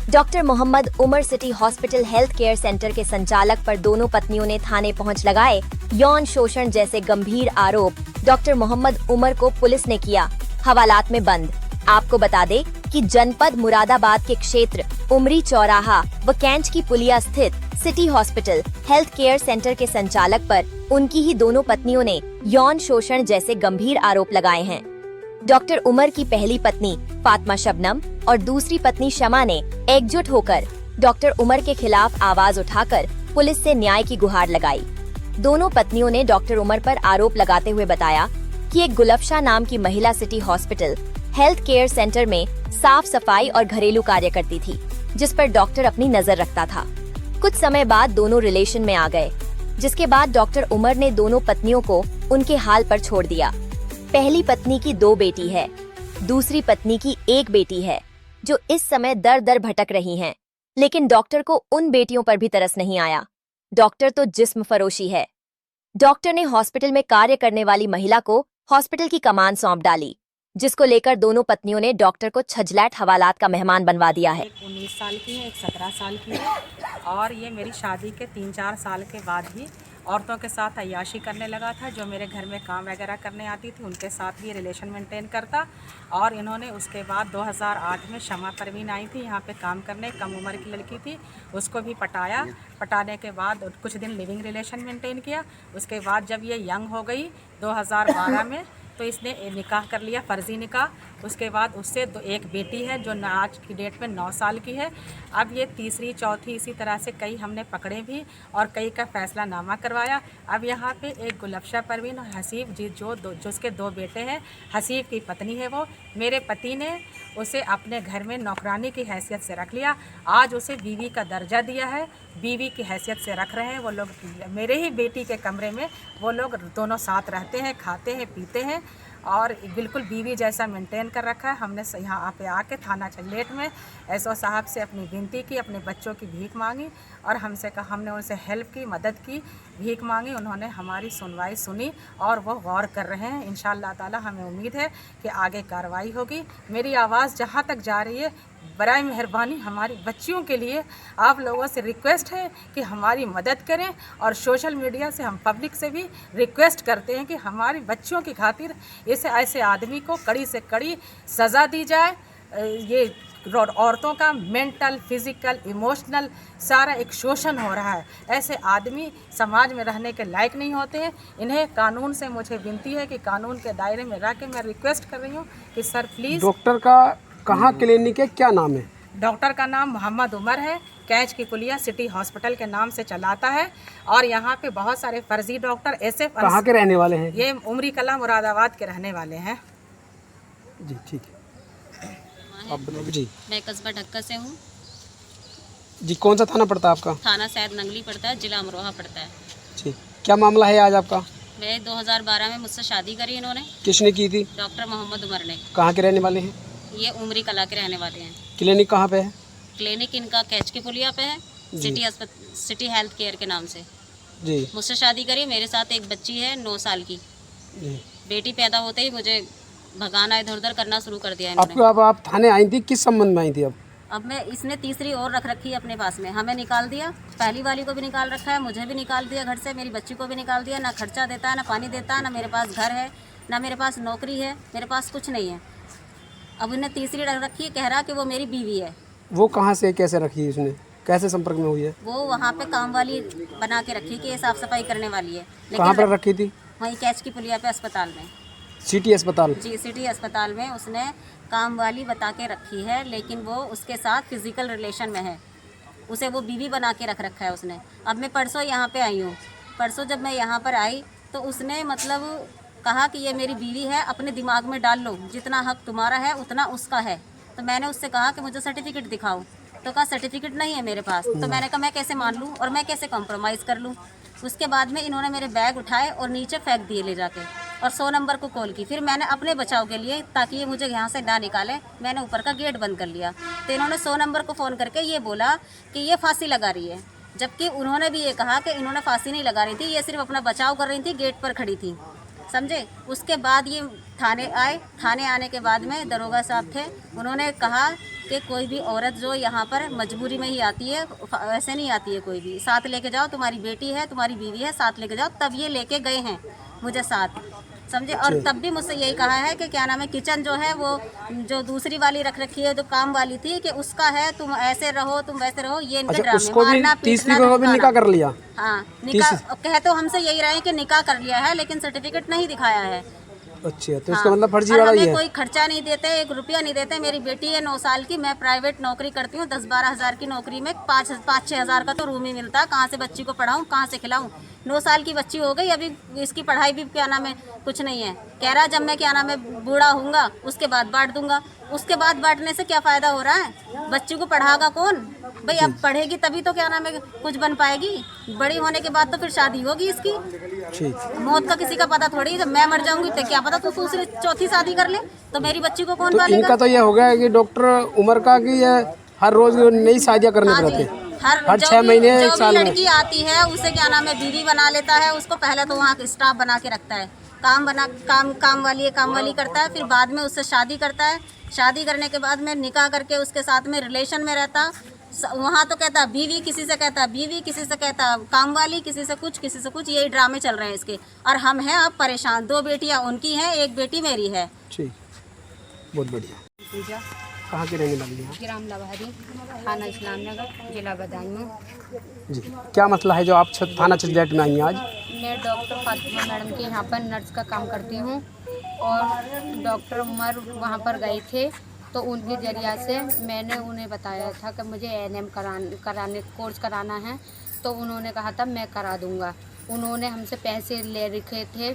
Doctor Mohammad Umar city hospital health care centre के संचालक पर दोनों पत्नियों ने थाने पहुंच लगाए। यौन शोषण जैसे गंभीर आरोप डॉक्टर मोहम्मद उमर को पुलिस ने किया हवालात में बंद। आपको बता दें कि जनपद मुरादाबाद के क्षेत्र उमरी चौराहा व कैंच की पुलिया स्थित city hospital health care centre के संचालक पर उनकी ही दोनों पत्नियों ने यौन शोषण जैसे गंभीर आरोप लगाए हैं। डॉक्टर उमर की पहली पत्नी फातिमा शबनम और दूसरी पत्नी शमा ने एकजुट होकर डॉक्टर उमर के खिलाफ आवाज उठाकर पुलिस से न्याय की गुहार लगाई। दोनों पत्नियों ने डॉक्टर उमर पर आरोप लगाते हुए बताया कि एक गुलफशा नाम की महिला city hospital health care centre में साफ सफाई और घरेलू कार्य करती थी, जिस पर डॉक्टर अपनी नजर रखता था। कुछ समय बाद दोनों रिलेशन में आ गए, जिसके बाद डॉक्टर उमर ने दोनों पत्नियों को उनके हाल पर छोड़ दिया। पहली पत्नी की 2 बेटी है, दूसरी पत्नी की 1 बेटी है, जो इस समय दर दर भटक रही हैं। लेकिन डॉक्टर को उन बेटियों पर भी तरस नहीं आया। डॉक्टर तो जिस्म फरोशी है। डॉक्टर ने हॉस्पिटल में कार्य करने वाली महिला को हॉस्पिटल की कमान सौंप डाली, जिसको लेकर दोनों पत्नियों ने डॉक्टर को छजलैट हवालात का मेहमान बनवा दिया है। एक 19 साल की है, एक 17 साल की है और ये मेरी शादी के 3-4 साल के बाद ही औरतों के साथ अय्याशी करने लगा था। जो मेरे घर में काम वगैरह करने आती थी उनके साथ भी रिलेशन मेंटेन करता। और इन्होंने उसके बाद 2008 में शमा परवीन आई थी यहाँ पे काम करने, कम उम्र की लड़की थी, उसको भी पटाया। पटाने के बाद कुछ दिन लिविंग रिलेशन मेंटेन किया। उसके बाद जब ये यंग हो गई 2012 में, तो इसने निकाह कर लिया, फ़र्ज़ी निकाह। उसके बाद उससे एक बेटी है जो आज की डेट में 9 साल की है। अब ये तीसरी चौथी इसी तरह से कई हमने पकड़े भी और कई का फैसला नामा करवाया। अब यहाँ पे एक गुलफशा परवीन और हसीब जी जो उसके 2 बेटे हैं, हसीब की पत्नी है वो, मेरे पति ने उसे अपने घर में नौकरानी की हैसियत से रख लिया। आज उसे बीवी का दर्जा दिया है, बीवी की हैसियत से रख रहे हैं। वो लोग मेरे ही बेटी के कमरे में वो लोग दोनों साथ रहते हैं, खाते हैं, पीते हैं और बिल्कुल बीवी जैसा मेंटेन कर रखा है। हमने यहाँ पे आके थाना चंदेट में एसओ साहब से अपनी विनती की, अपने बच्चों की भीख मांगी और हमने उनसे हेल्प की, मदद की, भीख मांगी। उन्होंने हमारी सुनवाई सुनी और वो गौर कर रहे हैं। इंशाअल्लाह ताला हमें उम्मीद है कि आगे कार्रवाई होगी। मेरी आवाज़ जहाँ तक जा रही है, बराए मेहरबानी हमारी बच्चियों के लिए आप लोगों से रिक्वेस्ट है कि हमारी मदद करें और सोशल मीडिया से हम पब्लिक से भी रिक्वेस्ट करते हैं कि हमारी बच्चियों की खातिर ऐसे आदमी को कड़ी से कड़ी सज़ा दी जाए। ये औरतों का मेंटल, फिज़िकल, इमोशनल सारा एक शोषण हो रहा है। ऐसे आदमी समाज में रहने के लायक नहीं होते हैं। इन्हें कानून से मुझे विनती है कि कानून के दायरे में रह के मैं रिक्वेस्ट कर रही हूँ कि सर प्लीज़। डॉक्टर का कहाँ क्लिनिक है, क्या नाम है? डॉक्टर का नाम मोहम्मद उमर है, कैच की पुलिया सिटी हॉस्पिटल के नाम से चलाता है। और यहाँ पे बहुत सारे फर्जी डॉक्टर ऐसे कहाँ के रहने वाले हैं? ये उमरी कला मुरादाबाद के रहने वाले हैं। जी ठीक है। अब जी मैं कस्बा ढक्का से हूँ। जी कौन सा थाना पड़ता है आपका? थाना सैद नंगली पड़ता है, जिला अमरोहा पड़ता है। जी क्या मामला है आज आपका? मैं 2012 में मुझसे शादी करी इन्होंने। किसने की थी? डॉक्टर मोहम्मद उमर ने। कहाँ के रहने वाले हैं? ये उमरी कला के रहने वाले हैं। क्लिनिक कहाँ पे है? क्लिनिक इनका कैच की पुलिया पे है, सिटी हेल्थ केयर के नाम से। जी मुझसे शादी करी, मेरे साथ एक बच्ची है 9 साल की। जी बेटी पैदा होते ही मुझे भगाना, इधर उधर करना शुरू कर दिया आपको। इन्होंने। अब आप थाने आई थी, किस संबंध में आई थी? अब मैं इसने तीसरी और रख रखी है अपने पास में। हमें निकाल दिया, पहली वाली को भी निकाल रखा है, मुझे भी निकाल दिया घर से, मेरी बच्ची को भी निकाल दिया। ना खर्चा देता है, ना पानी देता है, ना मेरे पास घर है, ना मेरे पास नौकरी है, मेरे पास कुछ नहीं है। अब इन्हें तीसरी रख रखी है, कह रहा कि वो मेरी बीवी है। वो कहाँ से कैसे रखी है उसने, कैसे संपर्क में हुई है? वो वहाँ पे काम वाली बना के रखी कि ये साफ़ सफाई करने वाली है। कहाँ पर रखी थी? वहीं कैच की पुलिया पे अस्पताल में। सिटी अस्पताल? जी सिटी अस्पताल में उसने काम वाली बता के रखी है, लेकिन वो उसके साथ फिजिकल रिलेशन में है। उसे वो बीवी बना के रख रखा है उसने। अब मैं परसों यहाँ पे आई हूँ। परसों जब मैं यहाँ पर आई तो उसने मतलब कहा कि ये मेरी बीवी है, अपने दिमाग में डाल लो, जितना हक तुम्हारा है उतना उसका है। तो मैंने उससे कहा कि मुझे सर्टिफिकेट दिखाओ, तो कहा सर्टिफिकेट नहीं है मेरे पास। तो मैंने कहा मैं कैसे मान लूँ और मैं कैसे कॉम्प्रोमाइज़ कर लूँ। उसके बाद में इन्होंने मेरे बैग उठाए और नीचे फेंक दिए ले जाके और 100 नंबर को कॉल की। फिर मैंने अपने बचाव के लिए, ताकि ये मुझे यहाँ से ना निकाले, मैंने ऊपर का गेट बंद कर लिया। तो इन्होंने 100 नंबर को फ़ोन करके ये बोला कि ये फांसी लगा रही है, जबकि उन्होंने भी ये कहा कि इन्होंने फांसी नहीं लगा रही थी, ये सिर्फ अपना बचाव कर रही थी, गेट पर खड़ी थी, समझे। उसके बाद ये थाने आए। थाने आने के बाद में दरोगा साहब थे, उन्होंने कहा कि कोई भी औरत जो यहाँ पर मजबूरी में ही आती है, ऐसे नहीं आती है कोई भी। साथ लेके जाओ, तुम्हारी बेटी है, तुम्हारी बीवी है, साथ लेके जाओ, तब ये लेके गए हैं मुझे साथ, समझे। और तब भी मुझसे यही कहा है कि क्या नाम है, किचन जो है वो जो दूसरी वाली रख रखी है, जो काम वाली थी, कि उसका है, तुम ऐसे रहो, तुम वैसे रहो, ये इनके अच्छा, ड्रामे, उसको भी मारना तीसरी पीटना को भी निकाह कर लिया। हाँ, निकाह कह तो हमसे यही रहे कि निकाह कर लिया है, लेकिन सर्टिफिकेट नहीं दिखाया है। अच्छा, तो हाँ, इसका मतलब फर्जी और वाला ही हमें है। कोई खर्चा नहीं देते, 1 रुपया नहीं देते। मेरी बेटी है 9 साल की, मैं प्राइवेट नौकरी करती हूँ, 10-12 हज़ार की नौकरी में 5-6 हज़ार का तो रूम ही मिलता है। कहाँ से बच्ची को पढ़ाऊँ, कहाँ से खिलाऊँ। 9 साल की बच्ची हो गई, अभी इसकी पढ़ाई भी क्या नाम है कुछ नहीं है। कह रहा जब मैं क्या नाम है बूढ़ा होऊंगा उसके बाद बांट दूंगा। उसके बाद बांटने से क्या फ़ायदा हो रहा है, बच्ची को पढ़ागा कौन भाई। अब पढ़ेगी तभी तो क्या नाम है कुछ बन पाएगी। बड़ी होने के बाद तो फिर शादी होगी इसकी। ठीक। मौत का किसी का पता थोड़ी, जब मैं मर जाऊंगी तो क्या पता, तो दूसरी चौथी शादी कर ले, तो मेरी बच्ची को कौन तो पालेगा। इनका तो ये हो गया है कि डॉक्टर उमर का कि ये हर रोज नई शादियां करने हाँ पड़ती जी, है। हर छह महीने, एक जो भी साल में। लड़की आती है उसे क्या नाम है बीवी बना लेता है। उसको पहले तो वहाँ स्टाफ बना के रखता है, काम वाली करता है, फिर बाद में उससे शादी करता है। शादी करने के बाद में निकाह करके उसके साथ में रिलेशन में रहता। वहाँ तो कहता है बीवी, किसी से कहता बीवी, किसी से कहता काम वाली, किसी से कुछ, यही ड्रामे चल रहे हैं इसके। और हम हैं अब परेशान। 2 बेटियाँ उनकी हैं, 1 बेटी मेरी है। ठीक, बहुत बढ़िया। पूजा कहाँ की रहने वाली है? ग्राम लवारी, थाना इस्लाम नगर, जिला बदायूं। जी, क्या मसला है जो आप थाना छत्तीसगढ़ में आई हैं आज? मैं डॉक्टर फातिमा मैडम के यहाँ पर नर्स का काम करती हूँ और डॉक्टर उमर वहाँ पर गए थे, तो उनके जरिया से मैंने उन्हें बताया था कि मुझे ANM कोर्स कराना है, तो उन्होंने कहा था मैं करा दूँगा। उन्होंने हमसे पैसे ले रखे थे,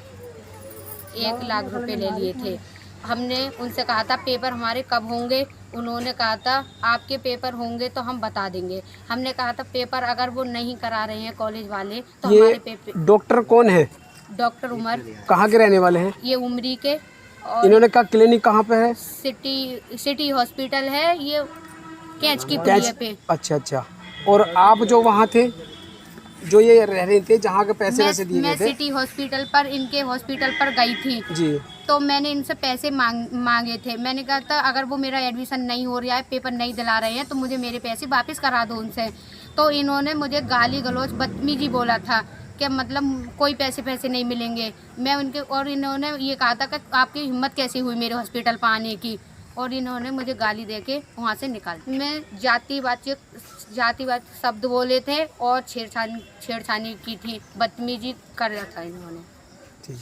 1 लाख रुपए ले लिए थे। हमने उनसे कहा था पेपर हमारे कब होंगे, उन्होंने कहा था आपके पेपर होंगे तो हम बता देंगे। हमने कहा था पेपर अगर वो नहीं करा रहे हैं कॉलेज वाले तो हमारे पेपर। डॉक्टर कौन है? डॉक्टर उमर। कहाँ के रहने वाले हैं? ये उमरी के। और इन्होंने कहा क्लिनिक कहाँ पे है? सिटी हॉस्पिटल है, ये कैच की पुलिया पे। अच्छा। और आप जो वहाँ थे, जो ये रह रहे थे, जहाँ के पैसे वैसे दिए गए मैं थे? सिटी हॉस्पिटल पर, इनके हॉस्पिटल पर गई थी जी। तो मैंने इनसे पैसे मांगे थे। मैंने कहा था अगर वो मेरा एडमिशन नहीं हो रहा है, पेपर नहीं दिला रहे हैं, तो मुझे मेरे पैसे वापस करा दो उनसे। तो इन्होंने मुझे गाली गलौज बदतमीजी बोला था कि मतलब कोई पैसे नहीं मिलेंगे। मैं उनके, और इन्होंने ये कहा था कि आपकी हिम्मत कैसी हुई मेरे हॉस्पिटल पर आने की, और इन्होंने मुझे गाली दे के वहाँ से निकाल। मैं जातिवाद शब्द बोले थे और छेड़छानी की थी, बदतमीजी कर रहा था इन्होंने। ठीक।